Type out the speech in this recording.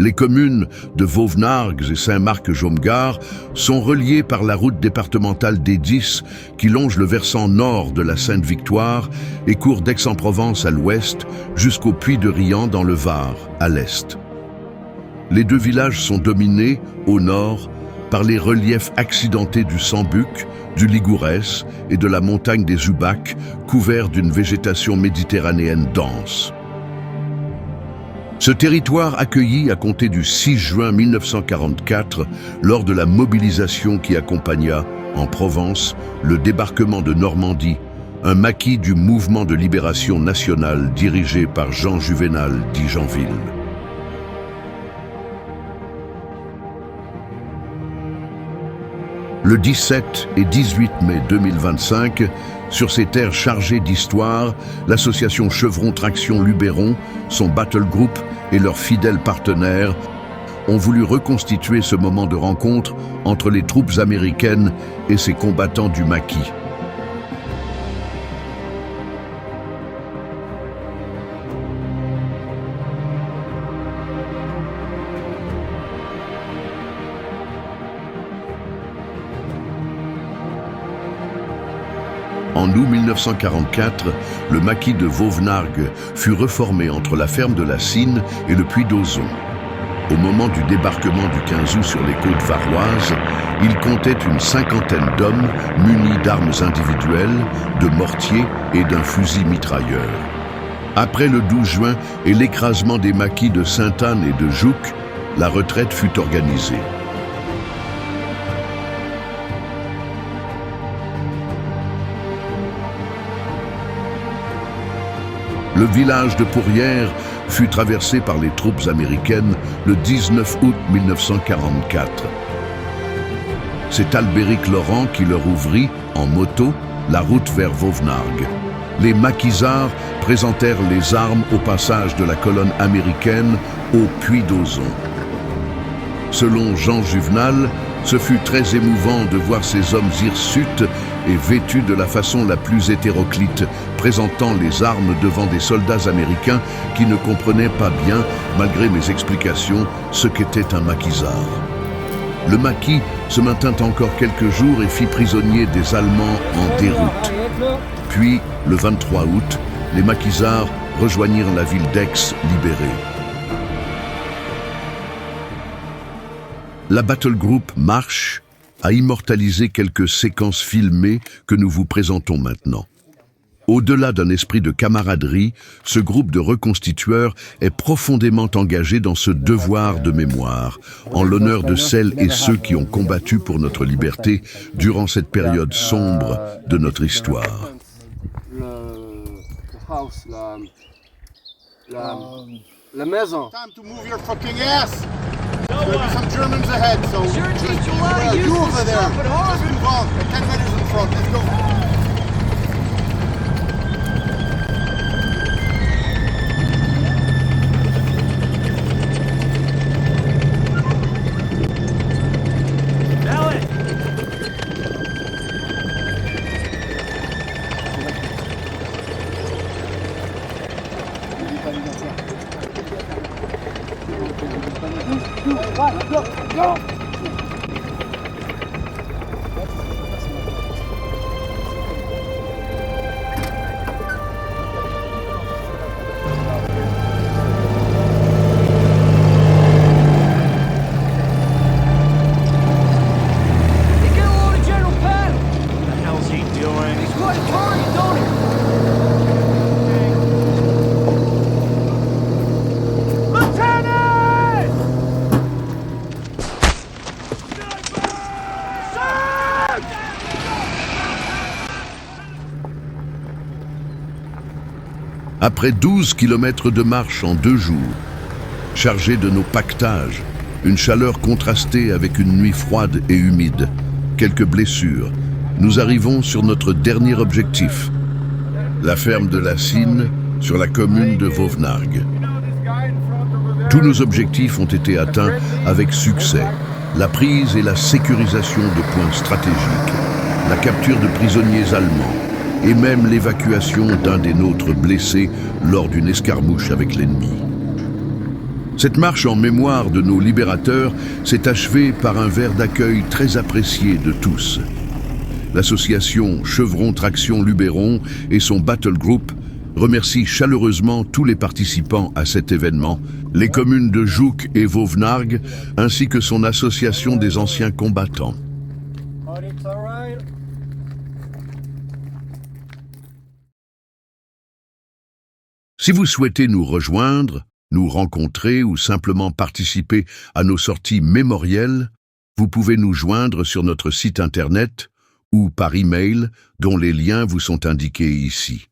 Les communes de Vauvenargues et Saint-Marc-Jomgar sont reliées par la route départementale D10 qui longe le versant nord de la Sainte-Victoire et court d'Aix-en-Provence à l'ouest jusqu'au Puy de Riant dans le Var, à l'est. Les deux villages sont dominés, au nord, par les reliefs accidentés du Sambuc, du Ligourès et de la montagne des Ubacs, couverts d'une végétation méditerranéenne dense. Ce territoire accueillit à compter du 6 juin 1944, lors de la mobilisation qui accompagna, en Provence, le débarquement de Normandie, un maquis du mouvement de libération nationale dirigé par Jean Juvénal dit Jeanville. Le 17 et 18 mai 2025, sur ces terres chargées d'histoire, l'association Chevron Traction Luberon, son battle group et leurs fidèles partenaires ont voulu reconstituer ce moment de rencontre entre les troupes américaines et ces combattants du maquis. En août 1944, le maquis de Vauvenargues fut reformé entre la ferme de la Cine et le puits d'Auzon. Au moment du débarquement du 15 août sur les côtes varoises, il comptait une cinquantaine d'hommes munis d'armes individuelles, de mortiers et d'un fusil mitrailleur. Après le 12 juin et l'écrasement des maquis de Sainte-Anne et de Jouques, la retraite fut organisée. Le village de Pourrières fut traversé par les troupes américaines le 19 août 1944. C'est Albéric Laurent qui leur ouvrit, en moto, la route vers Vauvenargues. Les maquisards présentèrent les armes au passage de la colonne américaine au puits d'Auzon. Selon Jean Juvenal, ce fut très émouvant de voir ces hommes hirsutes et vêtus de la façon la plus hétéroclite, présentant les armes devant des soldats américains qui ne comprenaient pas bien, malgré mes explications, ce qu'était un maquisard. Le maquis se maintint encore quelques jours et fit prisonnier des Allemands en déroute. Puis, le 23 août, les maquisards rejoignirent la ville d'Aix libérée. La Battle Group Marche a immortalisé quelques séquences filmées que nous vous présentons maintenant. Au-delà d'un esprit de camaraderie, ce groupe de reconstitueurs est profondément engagé dans ce devoir de mémoire, en l'honneur de celles et ceux qui ont combattu pour notre liberté durant cette période sombre de notre histoire. La maison. Time to move your fucking ass. There'll be some Germans ahead, so you over there. Just move on. 10 meters in front. Let's go. Go! Après 12 kilomètres de marche en 2 jours, chargés de nos pactages, une chaleur contrastée avec une nuit froide et humide, quelques blessures, nous arrivons sur notre dernier objectif, la ferme de la Cine, sur la commune de Vauvenargues. Tous nos objectifs ont été atteints avec succès. La prise et la sécurisation de points stratégiques, la capture de prisonniers allemands, et même l'évacuation d'un des nôtres blessés lors d'une escarmouche avec l'ennemi. Cette marche en mémoire de nos libérateurs s'est achevée par un verre d'accueil très apprécié de tous. L'association Chevron Traction Luberon et son Battle Group remercie chaleureusement tous les participants à cet événement, les communes de Jouques et Vauvenargues, ainsi que son association des anciens combattants. Si vous souhaitez nous rejoindre, nous rencontrer ou simplement participer à nos sorties mémorielles, vous pouvez nous joindre sur notre site internet ou par email dont les liens vous sont indiqués ici.